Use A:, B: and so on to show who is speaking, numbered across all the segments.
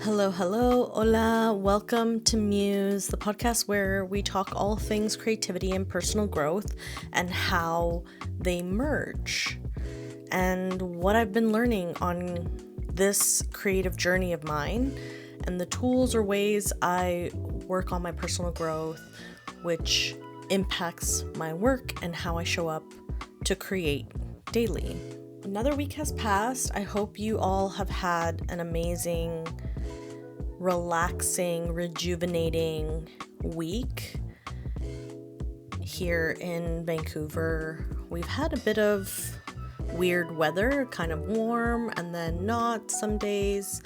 A: Hello, hello, hola, welcome to Muse, the podcast where we talk all things creativity and personal growth and how they merge, and what I've been learning on this creative journey of mine, and the tools or ways I work on my personal growth, which impacts my work and how I show up to create daily. Another week has passed. I hope you all have had an amazing, relaxing, rejuvenating week. Here in Vancouver, we've had a bit of weird weather, kind of warm and then not some days.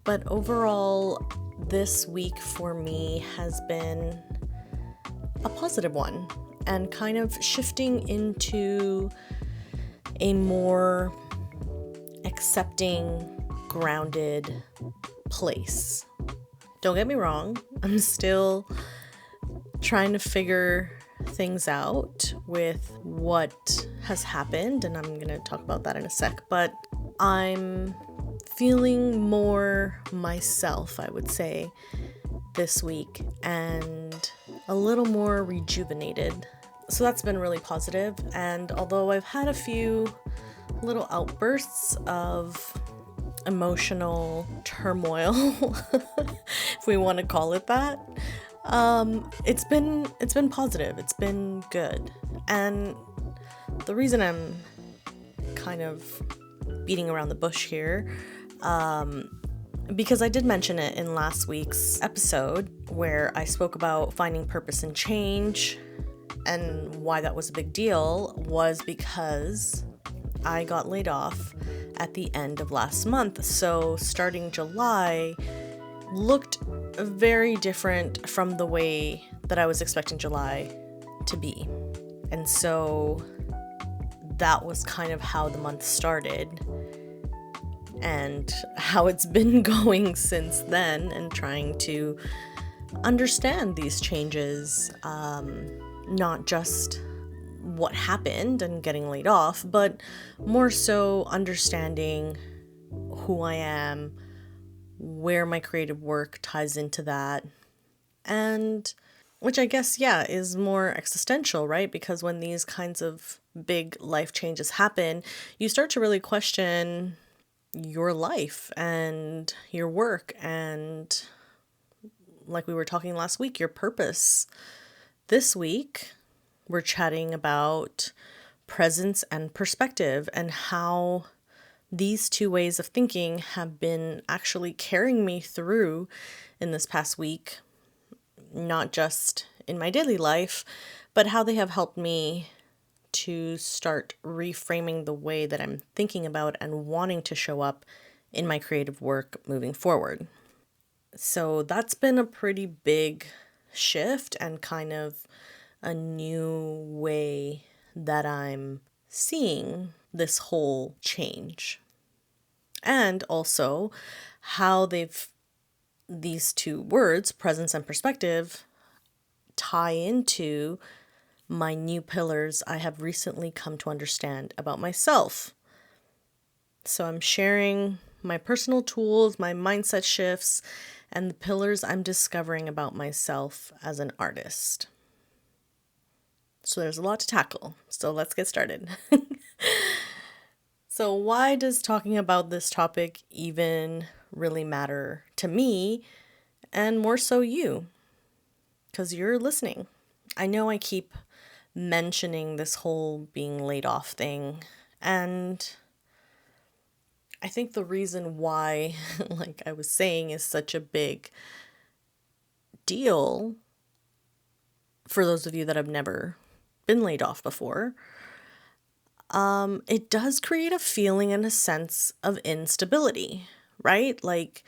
A: But overall, this week for me has been a positive one and kind of shifting into a more accepting, grounded place. Don't get me wrong, I'm still trying to figure things out with what has happened, and I'm going to talk about that in a sec, but I'm feeling more myself, I would say, this week, and a little more rejuvenated. So that's been really positive, and although I've had a few little outbursts of emotional turmoil, if we want to call it that, it's been positive. It's been good, and the reason I'm kind of beating around the bush here, because I did mention it in last week's episode where I spoke about finding purpose in change. And why that was a big deal was because I got laid off at the end of last month. So starting July looked very different from the way that I was expecting July to be. And so that was kind of how the month started and how it's been going since then, and trying to understand these changes, not just what happened and getting laid off, but more so understanding who I am, where my creative work ties into that, and which I guess, is more existential, right? Because when these kinds of big life changes happen, you start to really question your life and your work and, like we were talking last week, your purpose. This week, we're chatting about presence and perspective and how these two ways of thinking have been actually carrying me through in this past week, not just in my daily life, but how they have helped me to start reframing the way that I'm thinking about and wanting to show up in my creative work moving forward. So that's been a pretty big shift and kind of a new way that I'm seeing this whole change. And also how these two words, presence and perspective, tie into my new pillars I have recently come to understand about myself. So I'm sharing my personal tools, my mindset shifts, and the pillars I'm discovering about myself as an artist. So there's a lot to tackle. So let's get started. So why does talking about this topic even really matter to me, and more so you? Because you're listening. I know I keep mentioning this whole being laid off thing, and I think the reason why, like I was saying, is such a big deal for those of you that have never been laid off before, it does create a feeling and a sense of instability, right? Like,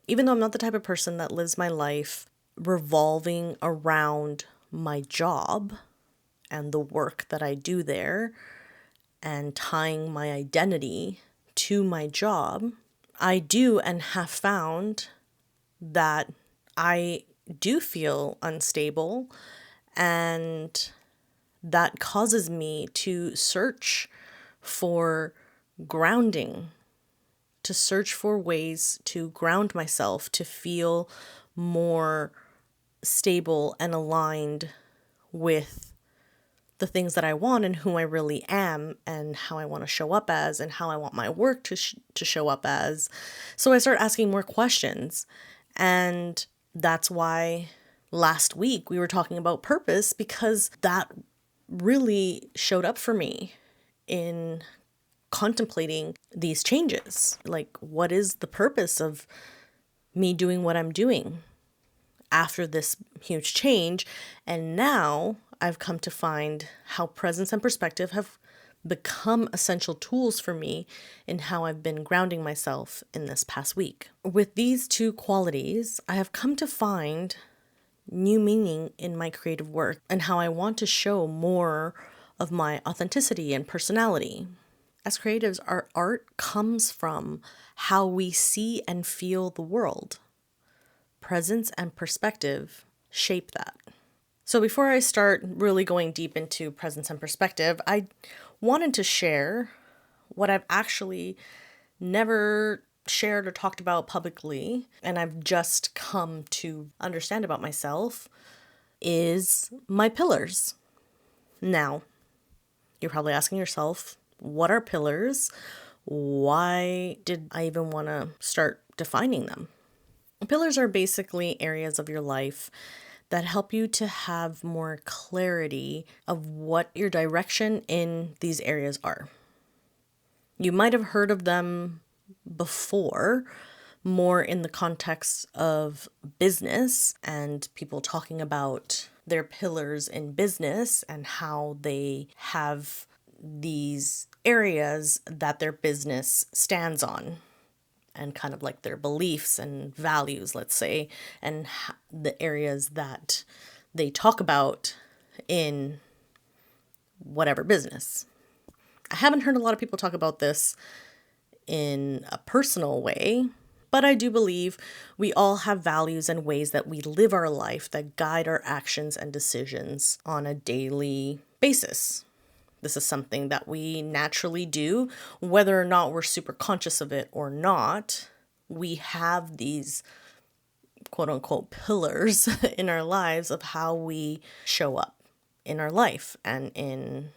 A: even though I'm not the type of person that lives my life revolving around my job and the work that I do there and tying my identity to my job, I do and have found that I do feel unstable, and that causes me to search for grounding to search for ways to ground myself, to feel more stable and aligned with the things that I want and who I really am and how I want to show up as and how I want my work to show up as. So I start asking more questions. And that's why last week we were talking about purpose, because that really showed up for me in contemplating these changes. Like, what is the purpose of me doing what I'm doing after this huge change? And now I've come to find how presence and perspective have become essential tools for me in how I've been grounding myself in this past week. With these two qualities, I have come to find new meaning in my creative work and how I want to show more of my authenticity and personality. As creatives, our art comes from how we see and feel the world. Presence and perspective shape that. So before I start really going deep into presence and perspective, I wanted to share what I've actually never shared or talked about publicly, and I've just come to understand about myself, is my pillars. Now, you're probably asking yourself, what are pillars? Why did I even want to start defining them? Pillars are basically areas of your life that help you to have more clarity of what your direction in these areas are. You might have heard of them before, more in the context of business and people talking about their pillars in business and how they have these areas that their business stands on, and kind of like their beliefs and values, let's say, and the areas that they talk about in whatever business. I haven't heard a lot of people talk about this in a personal way, but I do believe we all have values and ways that we live our life that guide our actions and decisions on a daily basis. This is something that we naturally do, whether or not we're super conscious of it or not. We have these quote unquote pillars in our lives of how we show up in our life and in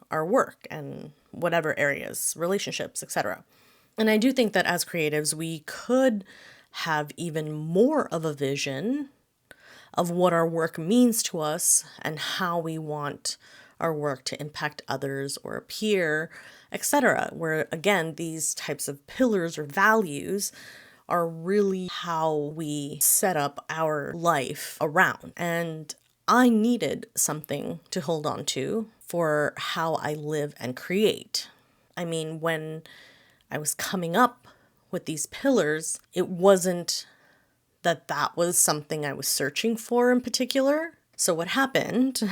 A: our work and whatever areas, relationships, etc. And I do think that as creatives, we could have even more of a vision of what our work means to us and how we want our work to impact others or appear, etc. Where again, these types of pillars or values are really how we set up our life around. And I needed something to hold on to for how I live and create. I mean, when I was coming up with these pillars, it wasn't that was something I was searching for in particular. So what happened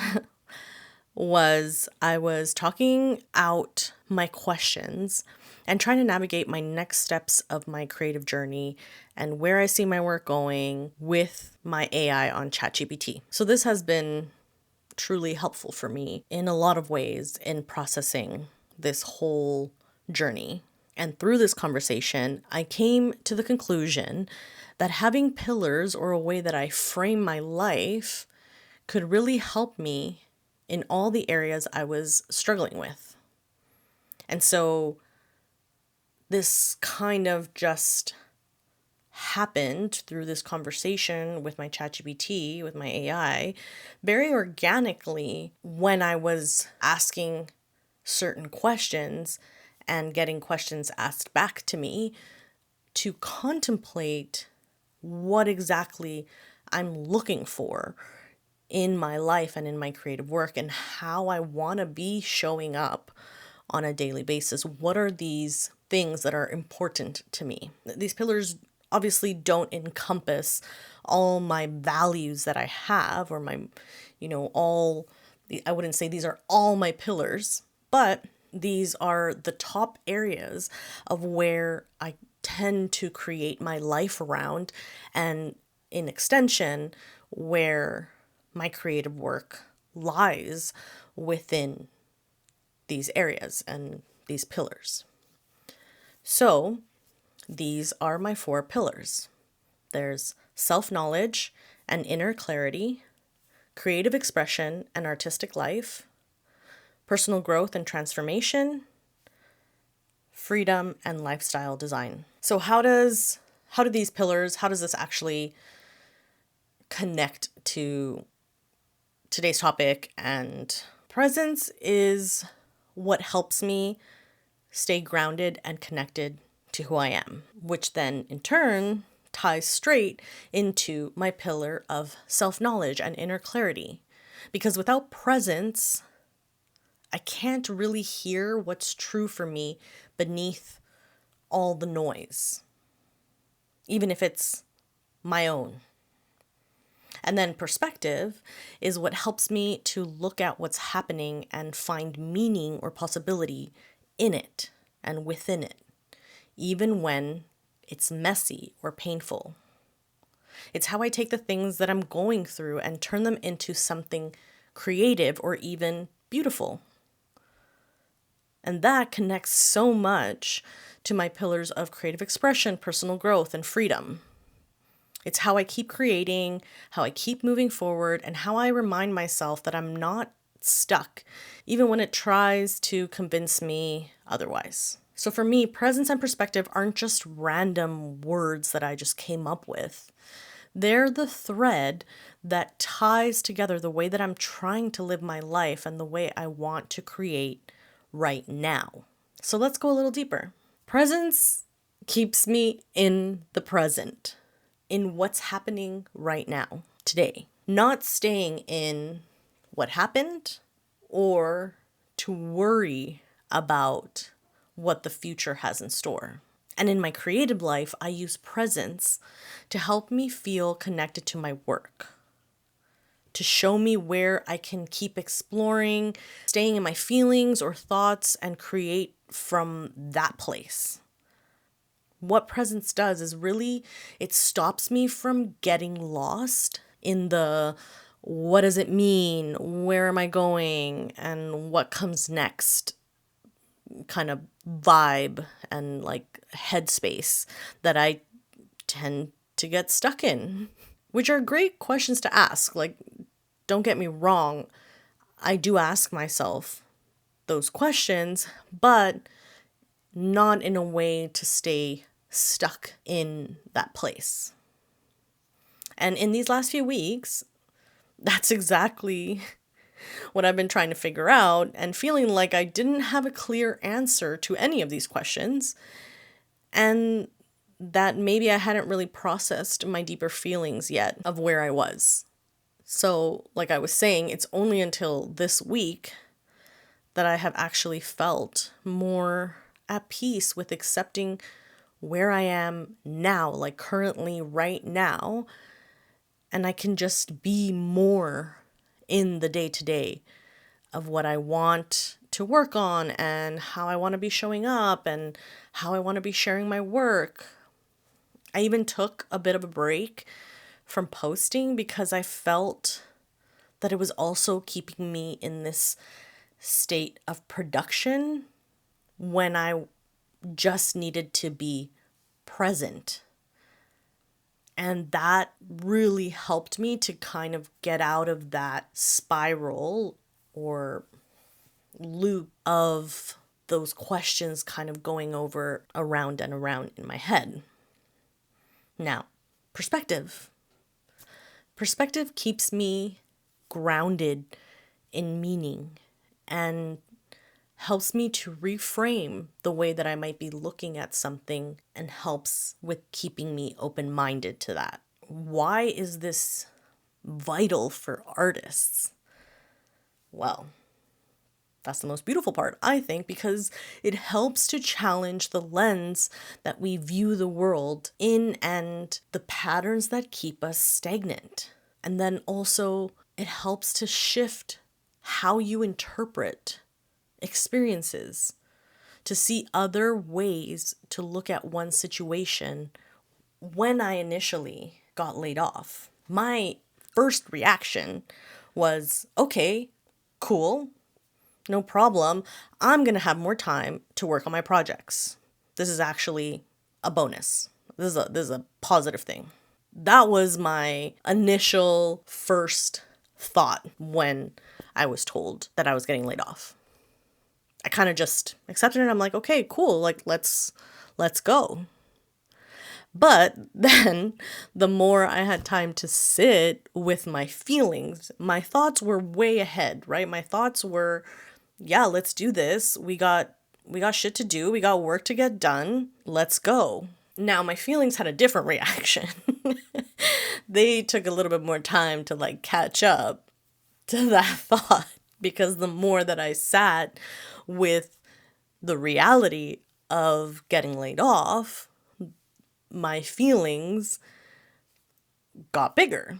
A: was I was talking out my questions and trying to navigate my next steps of my creative journey and where I see my work going with my AI on ChatGPT. So this has been truly helpful for me in a lot of ways in processing this whole journey. And through this conversation, I came to the conclusion that having pillars or a way that I frame my life could really help me in all the areas I was struggling with. And so this kind of just happened through this conversation with my ChatGPT, with my AI, very organically when I was asking certain questions and getting questions asked back to me to contemplate what exactly I'm looking for in my life and in my creative work and how I want to be showing up on a daily basis. What are these things that are important to me? These pillars obviously don't encompass all my values that I have or my, I wouldn't say these are all my pillars, but these are the top areas of where I tend to create my life around, and in extension, where my creative work lies within these areas and these pillars. So These are my 4 pillars. There's self-knowledge and inner clarity, creative expression and artistic life, personal growth and transformation, freedom and lifestyle design. So how do these pillars, how does this actually connect to today's topic? And presence is what helps me stay grounded and connected to who I am, which then in turn ties straight into my pillar of self-knowledge and inner clarity. Because without presence, I can't really hear what's true for me beneath all the noise, even if it's my own. And then perspective is what helps me to look at what's happening and find meaning or possibility in it and within it, even when it's messy or painful. It's how I take the things that I'm going through and turn them into something creative or even beautiful. And that connects so much to my pillars of creative expression, personal growth, and freedom. It's how I keep creating, how I keep moving forward, and how I remind myself that I'm not stuck, even when it tries to convince me otherwise. So for me, presence and perspective aren't just random words that I just came up with. They're the thread that ties together the way that I'm trying to live my life and the way I want to create right now. So let's go a little deeper. Presence keeps me in the present, in what's happening right now, today. Not staying in what happened or to worry about what the future has in store. And in my creative life, I use presence to help me feel connected to my work, to show me where I can keep exploring, staying in my feelings or thoughts and create from that place. What presence does is really, it stops me from getting lost in the what does it mean, where am I going, and what comes next kind of vibe and like headspace that I tend to get stuck in, which are great questions to ask. Like, don't get me wrong, I do ask myself those questions, but not in a way to stay stuck in that place. And in these last few weeks, that's exactly what I've been trying to figure out and feeling like I didn't have a clear answer to any of these questions, and that maybe I hadn't really processed my deeper feelings yet of where I was. So, like I was saying, it's only until this week that I have actually felt more at peace with accepting where I am now, like currently right now, and I can just be more in the day-to-day of what I want to work on and how I want to be showing up and how I want to be sharing my work. I even took a bit of a break from posting because I felt that it was also keeping me in this state of production when I just needed to be present. And that really helped me to kind of get out of that spiral or loop of those questions kind of going over around and around in my head. Now, perspective. Perspective keeps me grounded in meaning and helps me to reframe the way that I might be looking at something and helps with keeping me open-minded to that. Why is this vital for artists? Well, that's the most beautiful part, I think, because it helps to challenge the lens that we view the world in and the patterns that keep us stagnant. And then also, it helps to shift how you interpret experiences, to see other ways to look at one situation. When I initially got laid off, my first reaction was, okay, cool, no problem. I'm going to have more time to work on my projects. This is actually a bonus. This is a positive thing. That was my initial first thought when I was told that I was getting laid off. I kind of just accepted it. I'm like, okay, cool. Like, let's go. But then the more I had time to sit with my feelings, my thoughts were way ahead, right? My thoughts were, yeah, let's do this. We got shit to do. We got work to get done. Let's go. Now my feelings had a different reaction. They took a little bit more time to like catch up to that thought, because the more that I sat with the reality of getting laid off, my feelings got bigger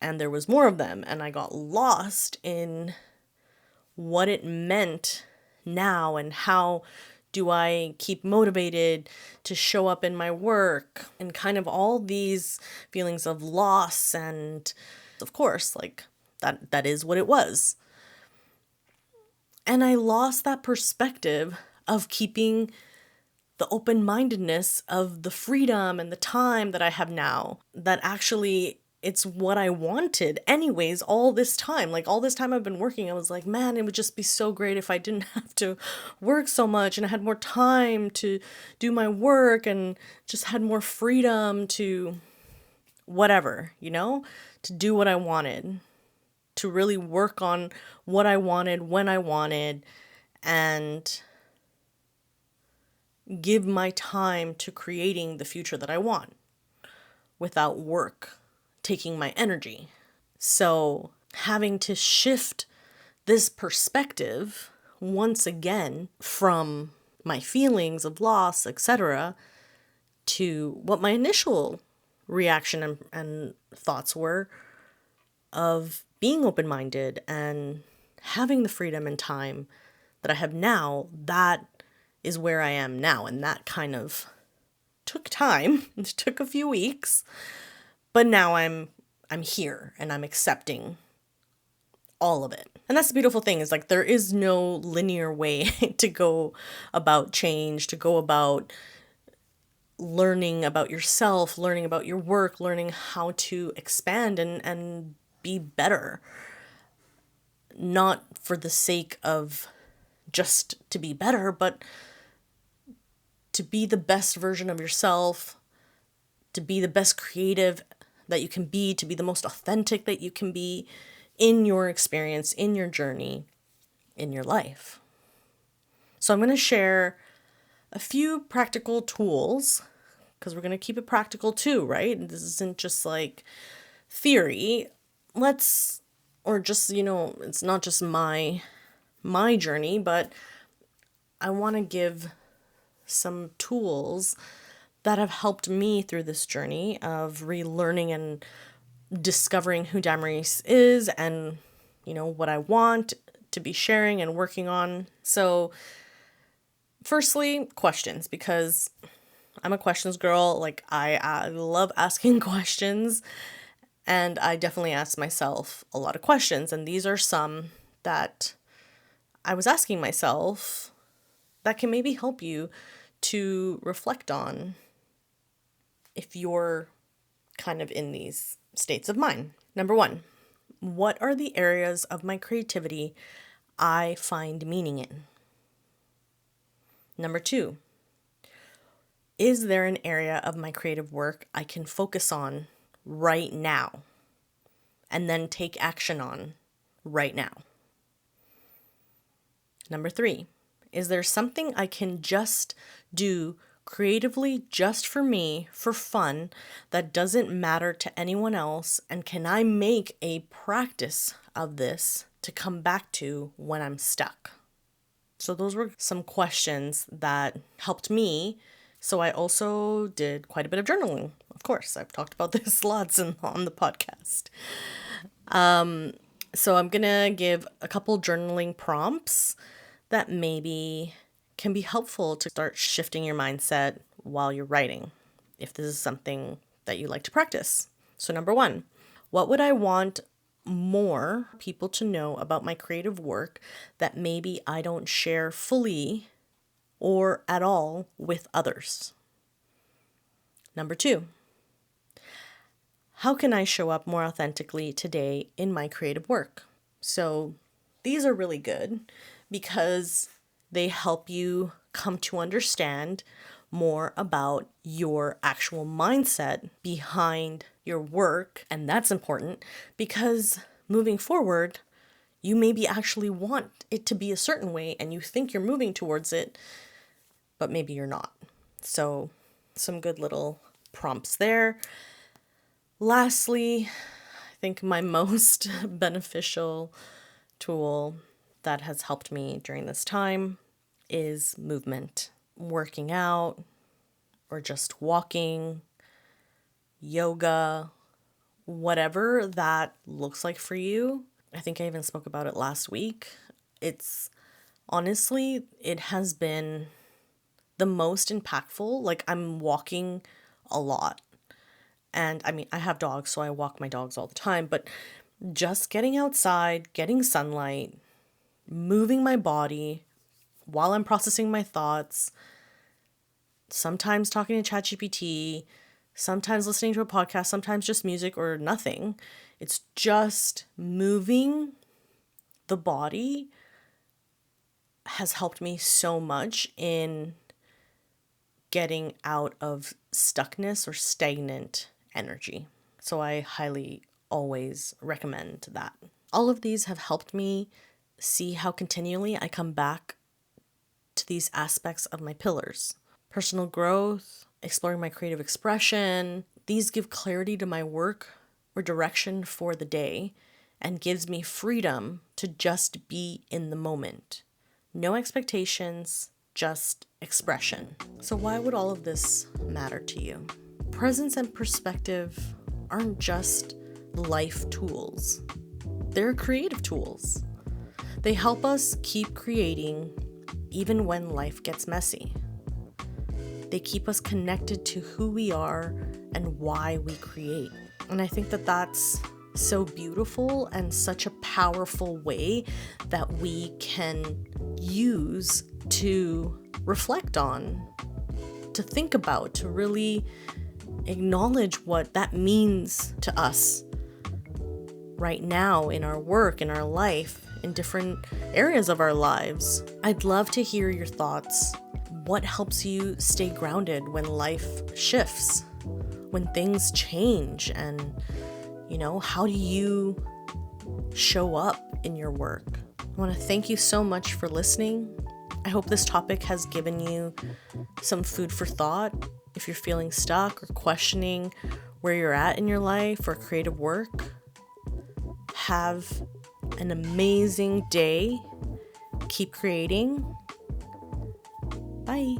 A: and there was more of them, and I got lost in what it meant now and how do I keep motivated to show up in my work, and kind of all these feelings of loss. And of course, like that is what it was. And I lost that perspective of keeping the open-mindedness of the freedom and the time that I have now, that actually it's what I wanted anyways all this time. Like all this time I've been working, I was like, man, it would just be so great if I didn't have to work so much and I had more time to do my work and just had more freedom to whatever, to do what I wanted, to really work on what I wanted when I wanted, and give my time to creating the future that I want without work taking my energy. So having to shift this perspective once again from my feelings of loss, etc., to what my initial reaction and thoughts were of being open-minded and having the freedom and time that I have now, that is where I am now. And that kind of took time. It took a few weeks, but now I'm here and I'm accepting all of it. And that's the beautiful thing, is like there is no linear way to go about change, to go about learning about yourself, learning about your work, learning how to expand and be better. Not for the sake of just to be better, but to be the best version of yourself, to be the best creative that you can be, to be the most authentic that you can be in your experience, in your journey, in your life. So I'm going to share a few practical tools, because we're going to keep it practical too, right? This isn't just like theory. It's not just my journey, but I want to give some tools that have helped me through this journey of relearning and discovering who Damaris is and, what I want to be sharing and working on. So firstly, questions, because I'm a questions girl. Like I love asking questions, and I definitely ask myself a lot of questions. And these are some that I was asking myself that can maybe help you to reflect on if you're kind of in these states of mind. Number 1, what are the areas of my creativity I find meaning in? Number 2, is there an area of my creative work I can focus on right now and then take action on right now? Number 3, is there something I can just do creatively just for me, for fun, that doesn't matter to anyone else, and can I make a practice of this to come back to when I'm stuck? So those were some questions that helped me. So I also did quite a bit of journaling. Of course, I've talked about this lots on the podcast. So I'm gonna give a couple journaling prompts that maybe can be helpful to start shifting your mindset while you're writing, if this is something that you like to practice. So number 1, what would I want more people to know about my creative work that maybe I don't share fully or at all with others? Number 2, how can I show up more authentically today in my creative work? So these are really good because they help you come to understand more about your actual mindset behind your work. And that's important because moving forward, you maybe actually want it to be a certain way and you think you're moving towards it, but maybe you're not. So some good little prompts there. Lastly, I think my most beneficial tool that has helped me during this time is movement. Working out or just walking, yoga, whatever that looks like for you. I think I even spoke about it last week. It's honestly, it has been the most impactful. Like, I'm walking a lot. And I mean, I have dogs, so I walk my dogs all the time, but just getting outside, getting sunlight, moving my body while I'm processing my thoughts, sometimes talking to ChatGPT, sometimes listening to a podcast, sometimes just music or nothing. It's just moving the body has helped me so much in getting out of stuckness or stagnant energy. So I highly always recommend that. All of these have helped me see how continually I come back to these aspects of my pillars. Personal growth, exploring my creative expression. These give clarity to my work or direction for the day and gives me freedom to just be in the moment. No expectations, just expression. So why would all of this matter to you? Presence and perspective aren't just life tools. They're creative tools. They help us keep creating even when life gets messy. They keep us connected to who we are and why we create. And I think that that's so beautiful and such a powerful way that we can use to reflect on, to think about, to really acknowledge what that means to us right now in our work, in our life, in different areas of our lives. I'd love to hear your thoughts. What helps you stay grounded when life shifts, when things change, and how do you show up in your work? I want to thank you so much for listening. I hope this topic has given you some food for thought. If you're feeling stuck or questioning where you're at in your life or creative work, have an amazing day. Keep creating. Bye.